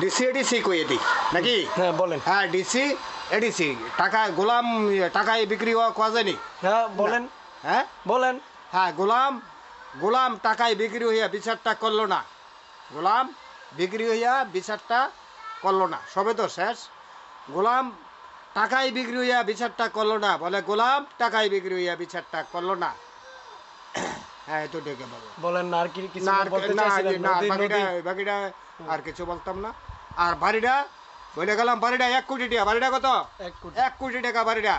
DC ADC কইয়ে দিই নাকি? হ্যাঁ বলেন। হ্যাঁ ডিসি এডিসি টাকা গোলাম টাকায় বিক্রি হওয়া কোয়া জানি? হ্যাঁ বলেন। হ্যাঁ বলেন। হ্যাঁ গোলাম গোলাম টাকায় বিক্রি হইয়া বিচারটা করলো না। গোলাম বিক্রি হইয়া বিচারটা করলো না, সবে তো শেষ। গোলাম টাকায় বিক্রি হইয়া বিচারটা করলো না, বলে গোলাম টাকায় বিক্রি হইয়া বিচারটা করলো না। হ্যাঁ এত ডেকে বলো। বলেন না, আর কি কিছু না বলতে না চাইছিলেন? না নদী, বাকিটা নদী। বাকিটা আর কিছু বলতাম না। আর বাড়িটা বলে গেলাম, বাড়িটা 1 কোটি টাকা। বাড়িটা কত? 1 কোটি। 1 কোটি টাকা বাড়িটা।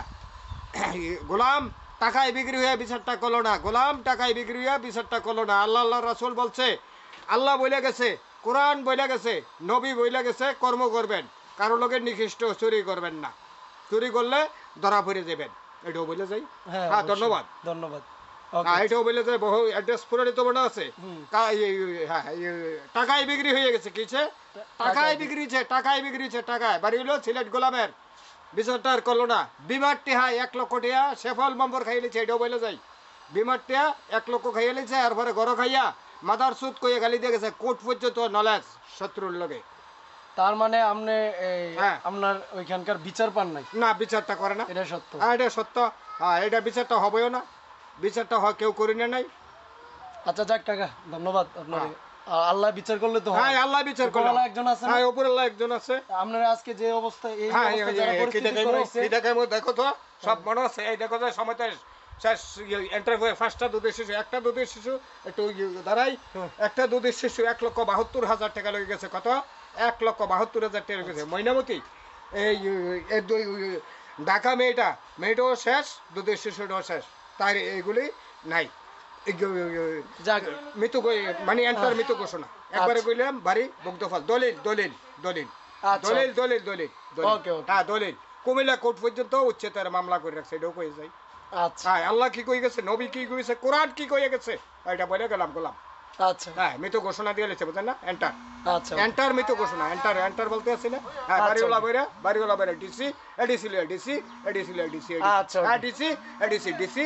গোলাম টাকায় বিক্রি হয়ে বিচারটা করলো না, গোলাম টাকায় বিক্রি হয়ে বিচারটা করলো না। আল্লাহ আল্লাহ রাসূল বলছে, আল্লাহ বলে গেছে, কোরআন বলে গেছে, নবী বলে গেছে, কর্ম করবেন, কারো লোকের নিকৃষ্ট চুরি করবেন না, চুরি করলে ধরা পড়ে যাবেন। এটাও বলে যাই। হ্যাঁ হ্যাঁ অবশ্যই। ধন্যবাদ। ধন্যবাদ। হ্যাঁ এটাও বলে যায়, বহু অ্যাড্রেস পুরানি তো মনে আছে। হুম। হ্যাঁ টাকায় বিক্রি হয়ে গেছে। কিছে? টাকায় বিক্রিছে, টাকায় বিক্রিছে, টাকায়। বাড়ি হলো সিলেট গোলামের, বিচারটা আর করলো না। বিমার টিহা 1 লক্ষ টিহা সেফল নম্বর খাইয়ে লিছে, এটাও বলে যাই। বিমার টিহা 1 লক্ষ খাইয়ে লিছে, এরপরে গড় খাইয়া মাদার সুদ কইয়ে গালি দিয়ে গেছে, কোর্ট পর্যন্ত নলেজ শত্রুর লগে। তার মানে আপনি হ্যাঁ। আপনার ওইখানকার বিচার পান নাই? না বিচারটা করে না। এটা সত্য। হ্যাঁ এটা সত্য। হ্যাঁ এটা বিচারটা হবেও না, বিচারটা হয় কেউ করি না নাই। আচ্ছা যাক টাকা, ধন্যবাদ আপনার। আল্লাহ বিচার করলে তো হয়। হ্যাঁ আল্লাহ বিচার করলো। উপরওয়ালা একজন আছে না? হ্যাঁ উপরওয়ালা একজন আছে। আপনার আজকে যে অবস্থা, এই হ্যাঁ অবস্থা যারা পরিস্থিতি করাইছে, দেখো তো সব মনে আছে। এই দেখো তো সময়তে শেষ এন্টার হয়ে ফার্স্টটা দুধের শিশু, একটা দুধের শিশু একটু দাঁড়াই, একটা দুধের শিশু 1,72,000 টাকা লেগে গেছে। কত? 1,72,000 টাকা লেগে গেছে। ময়নামতি এই ঢাকা মেয়েটাও শেষ, দুধের শিশুটাও শেষ। তাই এইগুলি নাই। যাক। মৃত্যু মানে এন্টার মৃত্যু ঘোষণা একবারে কইলাম। বাড়ি মুগ্ধফল দলিল দলিল দলিল আচ্ছা। দলিল দলিল দলিল ওকে, ওকে। হ্যাঁ দলিল। কুমিল্লা কোর্ট পর্যন্ত উচ্চতর মামলা করে রাখছে, এটাও কয়ে যায়। আচ্ছা হ্যাঁ আল্লাহ কি কই গেছে, নবী কি কইছে, কোরআন কি কয়ে গেছে, এটা বলে গেলাম গোলাম। আচ্ছা হ্যাঁ মৃত্যু ঘোষণা দিয়ে লেছে, বুঝলেন না? এন্টার আচ্ছা এন্টার মৃত্যু ঘোষণা, এন্টার এন্টার বলতে আছে না? হ্যাঁ বাড়িওয়ালা বইরা DC ADC ADC ADC ADC আচ্ছা, হ্যাঁ ডিসি এডিসি ডিসি